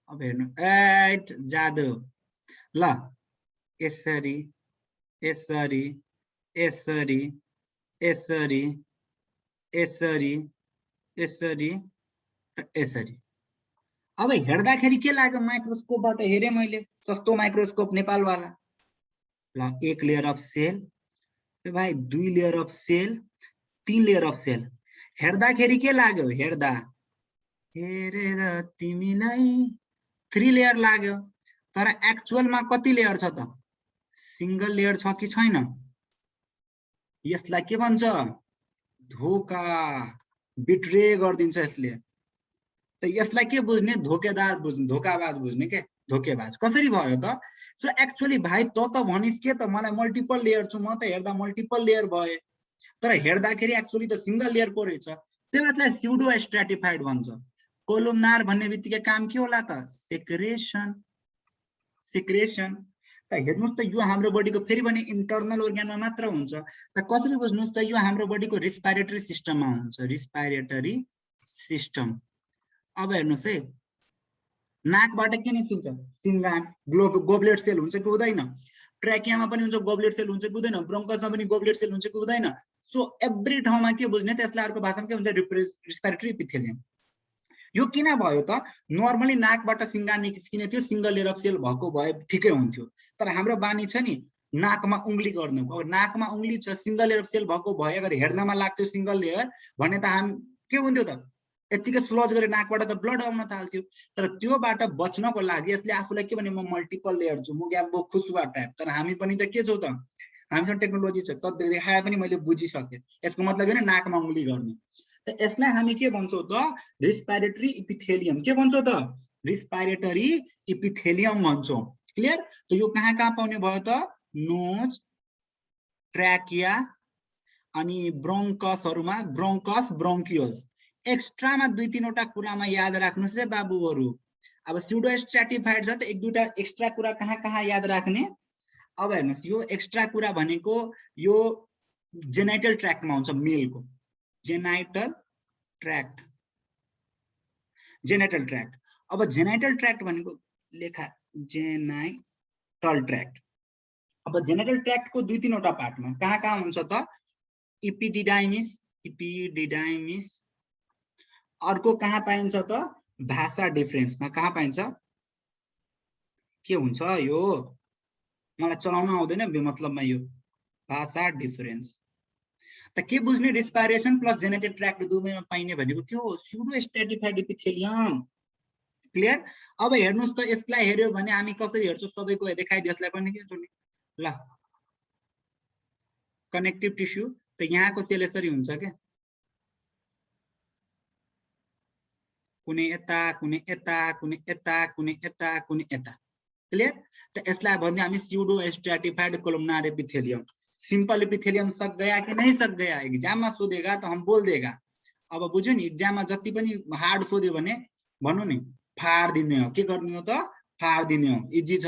अब हेर्नु, एट जादु। ल यसरी यसरी यसरी यसरी यसरी यसरी यसरी। अब हेर्दाखेरि के लाग्यो? माइक्रोस्कोपबाट हेरे मैले, सस्तो माइक्रोस्कोप नेपालवाला। ल एक लेयर अफ सेल, ए भाइ 2 layer of cell, 3 layer of cell. हेर्दाखेरि के लाग्यो? हेर्दा हेरेर तिमीलाई 3 लेयर लाग्यो, तर एक्चुअलमा कति लेयर छ त? सिंगल लेयर छ कि छैन? यसलाई के भन्छ? धोका, बिट्रे गर्दिन्छ यसले। त यसलाई के बुझ्ने? धोकेदार बुझ्ने, धोकाबाज बुझ्ने के, धोकेबाज। कसरी भयो त? सो एक्चुअली भाइ त भनिस् के त? मलाई मल्टिपल लेयर छु, म त हेर्दा मल्टिपल लेयर भए, तर हेर्दाखेरि एक्चुअली त सिंगल लेयर पो रहेछ। त्यही भएर स्युडो स्ट्राटिफाइड भन्छ। कोलुमनार भन्ने बित्तिकै काम के होला त? Secretion, secretion. त हेर्नुस् त यो हाम्रो बडीको फेरि पनि इन्टरनल organमा मात्र हुन्छ त कसरी बुझ्नुस् त यो हाम्रो बडीको रेस्पिरेटरी सिस्टममा हुन्छ रेस्पिरेटरी सिस्टम अब हेर्नुस् है नाकबाट के निस्किन्छ सिङ्गान गोब्लेट सेल हुन्छ कि हुँदैन ट्र्याकियामा पनि हुन्छ गोब्लेट सेल हुन्छ कि हुँदैन ब्रोन्कसमा पनि गोब्लेट सेल हुन्छ कि हुँदैन सो एभ्री ठाउँमा के बुझ्ने त्यसलाई अर्को भाषामा के हुन्छ रेस्पिरेटरी इपिथेलियम यो किन भयो त नर्मली नाकबाट सिङ्गान निस्किने थियो सिंगल लेयर अफ सेल भएको भए ठिकै हुन्थ्यो तर हाम्रो बानी छ नि नाकमा उंगली गर्नु अब नाकमा उंगली छ सिंगल लेयर अफ सेल भएको भए अगर हेर्नमा लाग्थ्यो सिंगल लेयर भने त हामी के हुन्थ्यो त यतिकै स्लज गरे नाकबाट त ब्लड आउन थाल्थ्यो तर त्योबाट बच्नको लागि यसले आफुलाई के भने म मल्टिपल लेयर छु म ग्याम्बो खुसुवा टाइप तर हामी पनि त के छौ त हामीसँग टेक्नोलोजी छ त देखाए पनि मैले बुझिसके यसको मतलब हैन नाकमा उंगली गर्ने त यसलाई हामी के भन्छौं त रेस्पिरेटरी इपिथेलियम के भन्छौं त रेस्पिरेटरी इपिथेलियम भन्छौं क्लियर त यो कहाँ पाउने भयो त नोज ट्र्याकिया अनि ब्रोन्कसहरुमा ब्रोन्कस ब्रोन्कियोल्स एक्स्ट्रामा दुई तीनवटा कुरामा याद राख्नुस् है बाबुहरु अब स्युडो स्ट्राटिफाइड छ त एक दुईटा एक्स्ट्रा कुरा कहाँ याद राख्ने अब हेर्नुस् यो एक्स्ट्रा कुरा भनेको यो जेनाइटल ट्र्याक्टमा हुन्छ मेलको जेनाइटल ट्र्याक्ट अब जेनाइटल ट्र्याक्ट भनेको लेखा जेनाइटल ट्र्याक्ट अब जेनाइटल ट्र्याक्टको दुई तीनवटा पार्टमा कहाँ हुन्छ त इपिडिडाइमिस अर्को कहाँ पाइन्छ त भाषा डिफरेन्समा कहाँ पाइन्छ के हुन्छ यो मलाई चलाउन आउँदैन बेमतलबमा यो भाषा डिफरेन्स त के बुझ्ने रेस्पिरेसन प्लस जेनेटिक ट्र्याक्ट दुवैमा पाइने भनेको के हो स्युडो स्ट्राटिफाइड इपिथेलियम क्लियर अब हेर्नुस् त यसलाई हेर्यो भने हामी कसरी हेर्छौं सबैको देखाइदिए यसलाई पनि के हुन्छ नि ल कनेक्टिभ टिस्यु त यहाँको सेल यसरी हुन्छ के कुनै यता कुनै यता कुनै यता कुनै यता कुनै यता क्लियर तो इसलिए भन्ने हामी pseudo stratified columnar epithelium simple epithelium सक गया कि नहीं सक गया एग्जाम में सोधेगा तो हम बोल देगा अब बुझ्यो नि एग्जाम में जति पनि हार्ड सोध्यो भने भन्नु नि फाड दिने हो के गर्ने हो त फाड दिने हो इजी छ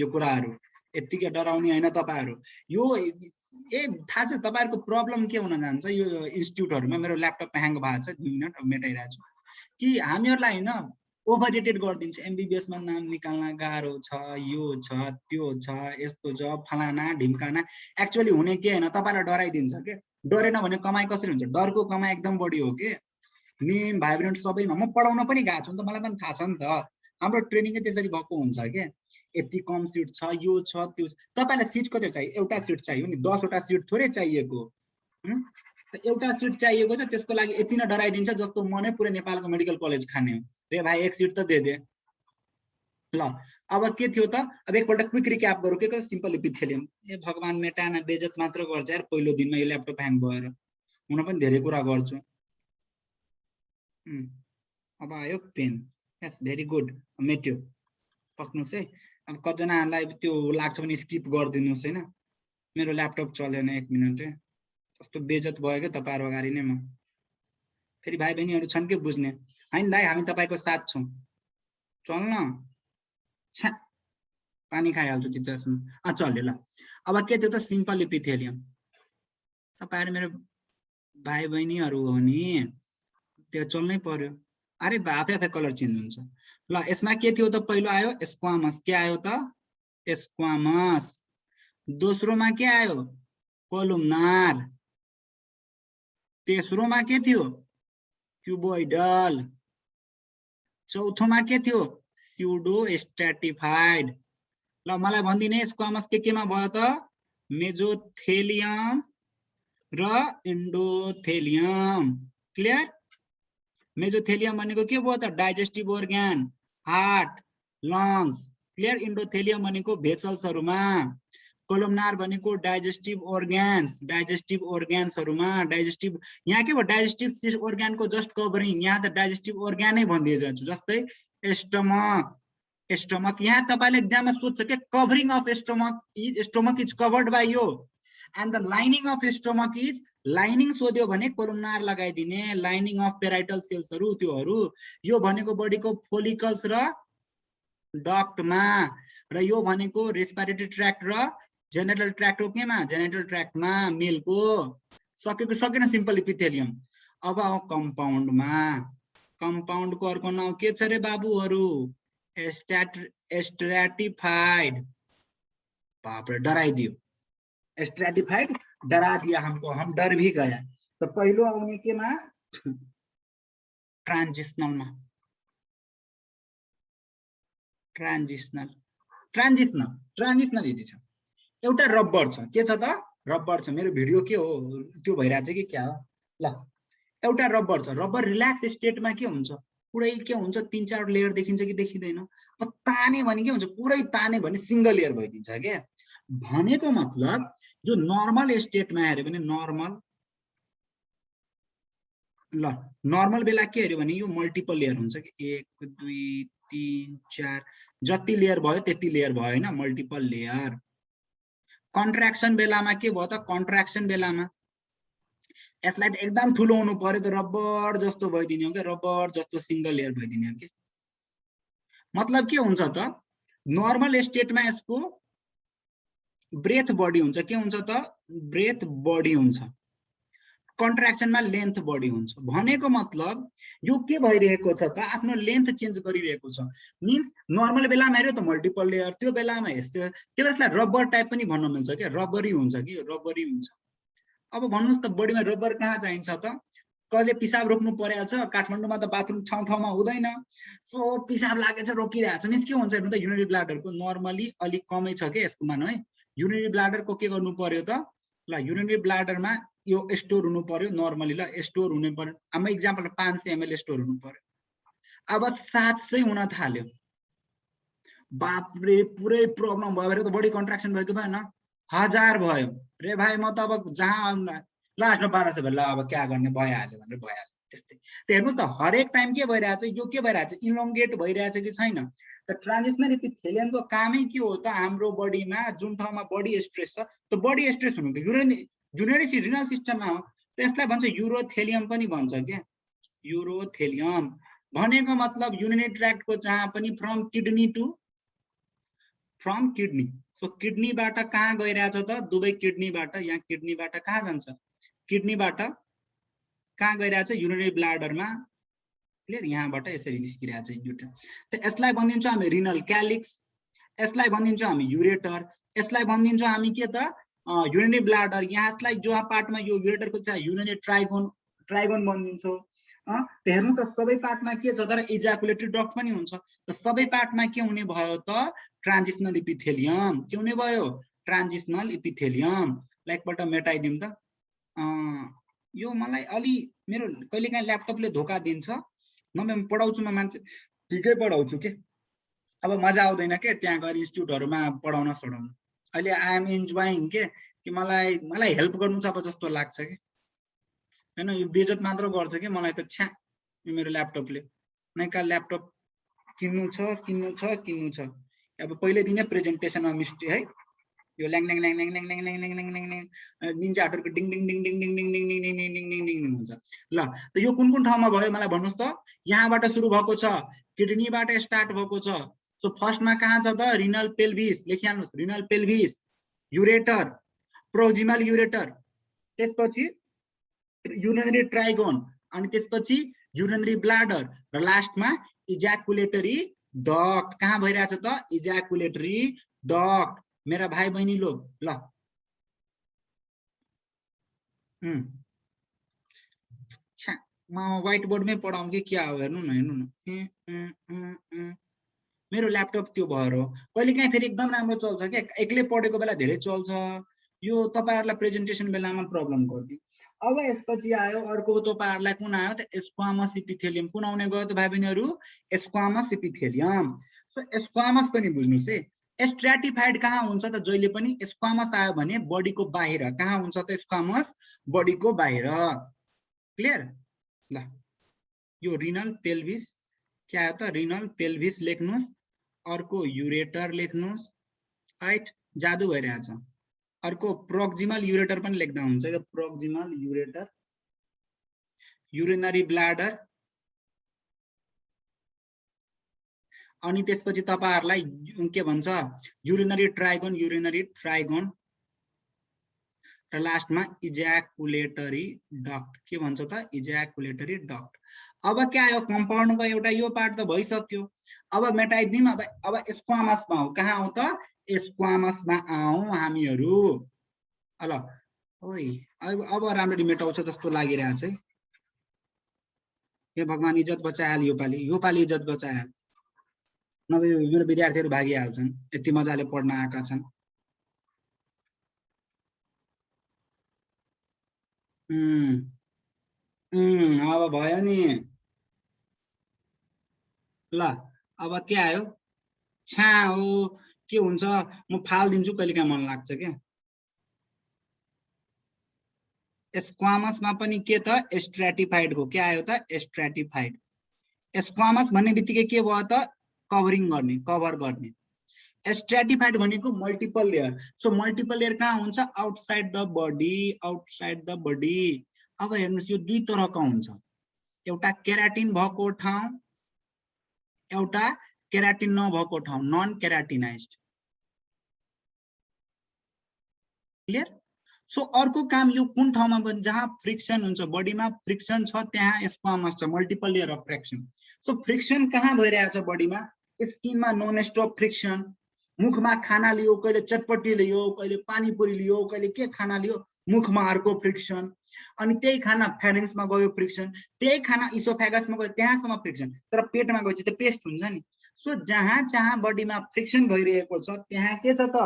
यो कुराहरु यतिकै डराउने हैन तपाईहरु यो ए थाहा छ तपाईहरुको प्रब्लम के हुन जान्छ यो इन्स्टिट्युटहरुमा मेरो ल्यापटप ह्याङ भएको छ 2 मिनेट मेटाइरा छु कि हामीहरुलाई हैन ओभररेटेड गर्दिन्छ एमबीबीएस मा नाम निकाल्न गाह्रो छ यो छ त्यो छ यस्तो छ फलाना ढिमकाना एक्चुअली हुने के हैन तपाईलाई डराइदिन्छ के डरेन भने कमाई कसरी हुन्छ डरको कमाई एकदम बढी हो के नेम भाइब्रेन्ट सबैमा म पढाउन पनि गएको छु नि त मलाई पनि थाहा छ नि त हाम्रो ट्रेनिङै त्यसरी भएको हुन्छ के यति कम सिट छ यो छ त्यो तपाईलाई सिट कति चाहियो एउटा सिट चाहियो नि 10 वटा सिट थोरै चाहिएको एउटा सिट चाहिएको छ त्यसको लागि यति न डराइदिन्छ जस्तो म नै पुरै नेपालको मेडिकल कलेज खाने हो रे भाइ एक सिट त दे दे ल अब के थियो त अब एकपल्ट क्विक रिक्याप गरौँ के सिम्पल एपिथेलियम ए भगवान मेटाना बेइज्जत मात्र गर्छ यार पहिलो दिनमा यो ल्यापटप ह्याङ भएर हुन पनि धेरै कुरा गर्छु अब आयो पेन यस भेरी गुड मेट्यो पक्नुस् है अब कतिजनालाई त्यो लाग्छ भने स्किप गरिदिनुस् हैन मेरो ल्यापटप चलेन 1 मिनेट है कस्तो बेइज्जत भयो के तपाईहरु अगाडि नै म फेरि भाइ बहिनीहरु छन् के बुझ्ने हैन दाइ हामी तपाईको साथ छौं चल्न छ्या पानी खाइहाल्छु चित्तसम चल्यो ल अब के थियो त सिम्पल एपिथेलियम तपाईहरु मेरो भाइ बहिनीहरु हो नि त्यो चल्नै पर्यो अरे आफै कलर चेन्ज हुन्छ ल यसमा के थियो त पहिलो आयो स्क्वामस के आयो त स्क्वामस दोस्रोमा के आयो कोलुमनार तेस्रोमा के थियो क्युबोइडल चौथोमा के थियो स्यूडो स्ट्राटिफाइड ल मलाई भन्दिने स्क्वामस केमा भयो त मेजोथेलियम र एन्डोथेलियम क्लियर मेजोथेलियम भनेको के भयो त digestive organ heart lungs clear endothelium भनेको भेसल्सहरुमा कोलमनार भनेको डाइजेस्टिभ organsहरुमा डाइजेस्टिभ यहाँ के भयो डाइजेस्टिभ organ को जस्ट कभरिङ यहाँ त डाइजेस्टिभ organ नै भन्दिए छु जस्तै स्टमक यहाँ तपाईले एक्जाममा सोध्छ के covering of stomach is covered by यो and the lining of stomach is lining सोध्यो भने कोलमनार लगाइदिने लाइनिङ अफ पेराइटल सेल्सहरु त्योहरु यो भनेको बडीको फोलिकल्स र डक्टमा र यो भनेको रेस्पिरेटरी ट्र्याक्ट र जेनेरल ट्र्याक्ट हो केमा जेनेरल ट्र्याक्टमा मेलको सकेको सकेन सिम्पल इपिथेलियम। अब कम्पाउन्डमा कम्पाउन्डको अर्को नाम के छ रे बाबुहरु स्ट्राटिफाइड। बाप रे डराइदियो स्ट्राटिफाइड डरा दिया हमको हम डर भी गया। तो पहिलो आउने केमा ट्रान्जिशनलमा ट्रान्जिशनल ट्रान्जिशनल ट्रान्जिशनल यति छ एउटा रबर छ के छ त रबर छ मेरो भिडियो के हो त्यो भइराछ कि क्या हो ल एउटा रबर छ रबर रिल्याक्स स्टेटमा के हुन्छ पुरै के हुन्छ 3-4 लेयर देखिन्छ कि देखिदैन ताने भने के हुन्छ पुरै ताने भने सिंगल लेयर भइदिन्छ के भनेको मतलब जो नर्मल स्टेटमा हेर्यो भने नर्मल ल नर्मल बेला के हेर्यो भने यो मल्टिपल लेयर हुन्छ कि 1 2 3 4 जति लेयर भयो त्यति लेयर भयो हैन मल्टिपल लेयर। कन्ट्र्याक्सन बेलामा के भयो त कन्ट्र्याक्सन बेलामा यसलाई एकदम ठुलो हुनु पर्यो त रबर जस्तो भइदिने हो के रबर जस्तो सिंगल लेयर भइदिने हो के। मतलब के हुन्छ त नर्मल स्टेटमा यसको ब्रेथ बढी हुन्छ के हुन्छ त ब्रेथ बढी हुन्छ कन्ट्र्याक्सनमा लेन्थ बढी हुन्छ भनेको मतलब यो के भइरहेको छ त आफ्नो लेन्थ चेन्ज गरिरहेको छ मीन्स नर्मल बेलामा हेर्यो त मल्टिपल लेयर त्यो बेलामा यस्तो त्यसलाई रबर टाइप पनि भन्न मिल्छ के रबरी हुन्छ कि रबरी हुन्छ। अब भन्नुस् त बडीमा रबर कहाँ चाहिन्छ त कहिले पिसाब रोक्नु परेको छ काठमाडौँमा त बाथरुम ठाउँ ठाउँमा हुँदैन सो पिसाब लागेछ रोकिरहेछ नि के हुन्छ हेर्नु त युरिनरी ब्लाडरको नर्मली अलिक कमै छ के यसको मान है युरिनरी ब्लाडरको के गर्नु पर्यो त ल युरिनरी ब्लाडरमा यो स्टोर हुनु पर्यो नर्मली ल स्टोर हुनु पर्यो हाम्रो एक्जाम्पल 500 ml स्टोर हुनु पर्यो अब 700 हुन थाल्यो बाप रे पुरै प्रब्लम भयो रे त बडी कन्ट्र्याक्सन भएको भएन 1000 भयो रे भाइ म त अब जहाँ लास्टमा 1200 भयो ल अब क्या गर्ने भइहाल्यो भनेर भइहाल्यो त्यस्तै। त हेर्नु त हरेक टाइम के भइरहेछ यो के भइरहेछ इलोंगेट भइरहेछ कि छैन त ट्रान्जिशनल इपिथेलियमको कामै के हो त हाम्रो बडीमा जुन ठाउँमा बडी स्ट्रेस छ त बडी स्ट्रेस हुनु त युरिनरी रिनल सिस्टममा हो त्यसलाई भन्छ युरोथेलियम पनि भन्छ के युरोथेलियम भनेको मतलब युरिनरी ट्र्याक्टको जहाँ पनि फ्रम किडनी सो किडनीबाट कहाँ गइरहेछ त दुवै किडनीबाट यहाँ किडनीबाट कहाँ जान्छ किडनीबाट कहाँ गइरहेछ युरिनरी ब्लाडरमा क्लियर यहाँबाट यसरी निस्किरहेछ युरिन त यसलाई भनिन्छौँ हामी रिनल क्यालिक्स यसलाई भनिन्छौँ हामी युरेटर यसलाई भनिन्छौँ हामी के त युरिनरी ब्लाडर यहाँलाई जो पार्टमा यो युरेटरको चाहिँ युरिनरी ट्राइगोन भनिदिन्छौँ हेर्नु त सबै पार्टमा के छ तर इजाकुलेटरी डक्ट पनि हुन्छ त सबै पार्टमा के हुने भयो त ट्रान्जिशनल इपिथेलियम के हुने भयो ट्रान्जिशनल इपिथेलियम ल एकपल्ट मेटाइदिउँ त यो मलाई अलि मेरो कहिलेकाहीँ ल्यापटपले धोका दिन्छ नभए म पढाउँछु म मान्छे ठिकै पढाउँछु के अब मजा आउँदैन के त्यहाँ गएर इन्स्टिट्युटहरुमा पढाउन सडाउन अहिले आई एम इन्जोइङ के कि मलाई हेल्प गर्नु छ अब जस्तो लाग्छ के हैन यो बेइज्जत मात्र गर्छ के मलाई त छ्या यो मेरो ल्यापटपले नयाँ ल्यापटप किन्नु छ अब पहिले दिनै प्रेजेन्टेसनमा मिस्टेक है यो ल्याङ ल्याङ ल्याङ ल्याङ ल्याङ ल्याङ ल्याङ ल्याङ ल्याङ ल्याङ ल्याङ निन्जा हटरको डिङ डिङ डिङ डिङ डिङ डिङ डिङ डिङ डिङ डिङ डिङ डिङ डिङ हुन्छ ल त यो कुन ठाउँमा भयो मलाई भन्नुस् त यहाँबाट सुरु भएको छ किडनीबाट स्टार्ट भएको छ सो फर्स्टमा कहाँ छ त रिनल पेल्भिस लेखिहाल्नुस् renal pelvis ureter proximal ureter त्यसपछि युरिनरी ट्राइगोन अनि त्यसपछि युरिनरी ब्लाडर र लास्टमा इजाकुलेटरी डक्ट कहाँ भइरहेछ त इजाकुलेटरी डक्ट मेरा भाइ बहिनी लोग ल म व्हाइट बोर्डमै पढाउँ कि क्या हो हेर्नु न मेरो ल्यापटप त्यो भएर हो कहिलेकाहीँ फेरि एकदम राम्रो चल्छ के एक्लै पढेको बेला धेरै चल्छ यो तपाईहरुलाई प्रेजेन्टेसन बेलामा प्रब्लम गर्दियो। अब यसपछि आयो अर्को तपाईहरुलाई कुन आयो त स्क्वामस इपिथेलियम कुन आउने गयो त भाइ बहिनीहरु स्क्वामस इपिथेलियम। सो स्क्वामस पनि बुझ्नुस् है स्ट्राटिफाइड कहाँ हुन्छ त जहिले पनि स्क्वामस आयो भने बडीको बाहिर कहाँ हुन्छ त स्क्वामस बडीको बाहिर क्लियर ल यो रिनल पेल्भिस क्या हो त रिनल पेल्भिस लेख्नुस् अर्को युरेटर लेख्नुस् राइट जादु भइरहेछ अर्को प्रोक्सिमल युरेटर पनि लेख्दा हुन्छ के प्रोक्सिमल युरेटर युरिनरी ब्लाडर अनि त्यसपछि तपाईहरुलाई के भन्छ युरिनरी ट्राइगोन र लास्टमा इज्याकुलेटरी डक्ट के भन्छ त इज्याकुलेटरी डक्ट। अब के आयो कम्पाउन्डको एउटा यो पार्ट त भइसक्यो। अब मेटाइदिम अब स्क्वामसमा आऊ कहाँ आऊ त स्क्वामसमा आऊ हामीहरु। ल ओइ अब राम्ररी मेटाउँछ जस्तो लागिरहेछ है। हे भगवान इज्जत बचाइहाल यो पाली इज्जत बचाइहाल। नभए मेरो विद्यार्थीहरु भागिहाल्छन् यति मजाले पढ्न आएका छन्। अब भयो नि। ल अब के आयो छ्या हो के हुन्छ म फाल दिन्छु कहिलेकाहीँ मन लाग्छ के। स्क्वामसमा पनि के त स्ट्राटिफाइड हो के आयो त स्ट्राटिफाइड। स्क्वामस भन्ने बित्तिकै के भयो त कभर गर्ने। स्ट्राटिफाइड भनेको multiple layer. So multiple layer कहाँ हुन्छ आउटसाइड द बडी। अब हेर्नुस् यो दुई तरहको हुन्छ एउटा केराटिन भएको ठाउँ एउटा केराटिन नभएको ठाउँ नन केराटिनाइज्ड। क्लियर। सो अर्को काम यो कुन ठाउँमा पनि जहाँ फ्रिक्सन हुन्छ बडीमा फ्रिक्सन छ त्यहाँ स्क्वामस छ multiple layer of friction. So friction कहाँ भइरहेछ बडीमा स्किनमा नन स्टप फ्रिक्सन। मुखमा खाना लियो कहिले चटपटी लियो कहिले पानीपुरी लियो कहिले के खाना लियो मुखमा अर्को फ्रिक्सन। अनि त्यही खाना फेरिङ्समा गयो फ्रिक्सन त्यही खाना इसोफेगसमा गयो त्यहाँसम्म फ्रिक्सन तर पेटमा गएपछि त पेस्ट हुन्छ नि। सो जहाँ जहाँ बडीमा फ्रिक्सन भइरहेको छ त्यहाँ के छ त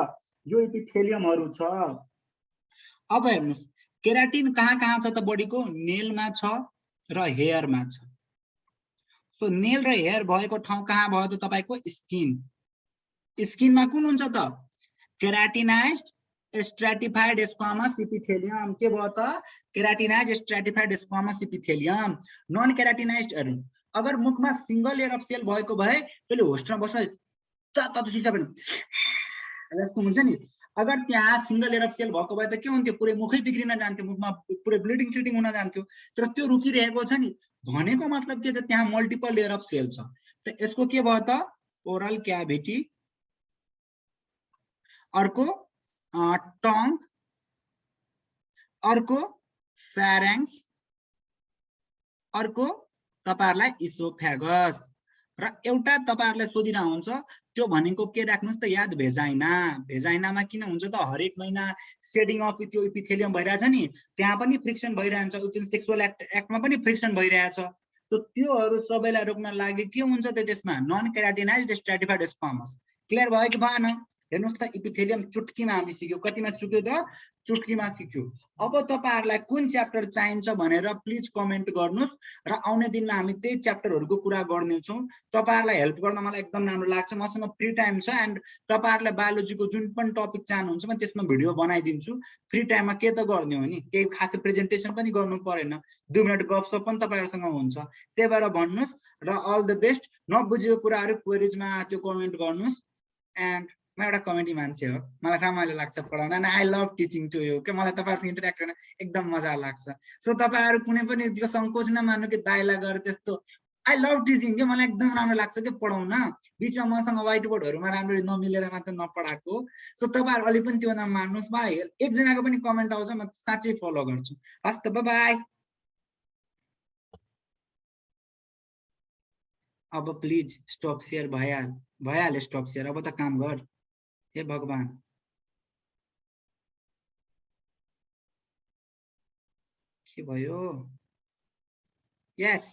यो इपिथेलियमहरु छ। अब हेर्नुस् केराटिन कहाँ कहाँ छ त बडीको नेलमा छ र हेयरमा छ। सो नेल र हेयर भएको ठाउँ कहाँ भयो त तपाईको स्किनमा कुन हुन्छ त केराटिनाइज्ड स्ट्राटिफाइड स्क्वामस इपिथेलियम के भयो त keratinized stratified squamous epithelium. Non keratinized अगर मुखमा सिंगल लेयर अफ सेल भएको भए त्यसले होस्टमा बस्छ जस्तो हुन्छ नि। अगर त्यहाँ सिंगल लेयर अफ सेल भएको भए त के हुन्थ्यो पुरै मुखै बिग्रिन जान्थ्यो मुखमा पुरै ब्लिडिङ सिडिङ हुन जान्थ्यो तर त्यो रुकिरहेको छ नि भनेको मतलब के छ त्यहाँ मल्टिपल लेयर अफ सेल छ। त यसको के भयो त ओरल क्याभिटी अर्को टङ अर्को फ्यारेंक्स अर्को तपाईहरुलाई इसोफेगस र एउटा तपाईहरुलाई सोधिरा हुन्छ त्यो भनेको के राख्नुस् त याद भेजाइनामा किन हुन्छ त हरेक महिना सेडिङ अफ त्यो इपिथेलियम भइराछ नि त्यहाँ पनि फ्रिक्सन भइरान्छ विथिन सेक्सुअल एक्टमा पनि फ्रिक्सन भइराछ। त त्योहरु सबैलाई रोक्न लागि के हुन्छ त त्यसमा non keratinized stratified squamous. Clear भयो कि भएन हेर्नुस् त इपिथेलियम चुटकीमा हामी सिक्यो कतिमा सिक्यो त चुटकीमा सिक्यो। अब तपाईहरुलाई कुन च्याप्टर चाहिन्छ भनेर प्लिज कमेन्ट गर्नुस् र आउने दिनमा हामी त्यही च्याप्टरहरुको कुरा गर्नेछौं। तपाईहरुलाई हेल्प गर्न मलाई एकदम राम्रो लाग्छ मसँग फ्री टाइम छ एन्ड तपाईहरुलाई बायोलोजीको जुन पनि टपिक चाहनुहुन्छ म त्यसमा भिडियो बनाइदिन्छु। फ्री टाइममा के त गर्ने हो नि केही खास प्रेजेन्टेसन पनि गर्नु परेन 2 मिनेट गफसप पनि तपाईहरुसँग हुन्छ। त्यही भएर भन्नुस् र अल द बेस्ट। नबुझेको कुराहरु क्वेरीजमा त्यो कमेन्ट गर्नुस् एन्ड म एउटा कमेडी मान्छे हो मलाई रमाइलो लाग्छ पढाउन and I love teaching to you के मलाई तपाईहरुसँग इन्टरेक्ट गर्न एकदम मजा लाग्छ। सो तपाईहरु कुनै पनि संकोच नमान्नु कि दाइला गरे त्यस्तो आई लभ टिचिङ के मलाई एकदम राम्रो लाग्छ के पढाउन। बिचमा मसँग व्हाइट बोर्डहरुमा राम्ररी नमिलेर मात्र नपढाएको। सो तपाईहरु अलि पनि त्यो नमान्नुस् मलाई एकजनाको पनि कमेन्ट आउँछ म साच्चै फलो गर्छु। हस् त बाइ बाइ। अब प्लिज स्टप शेयर भइहाल्यो स्टप शेयर अब त काम गर। हे भगवान के भयो यस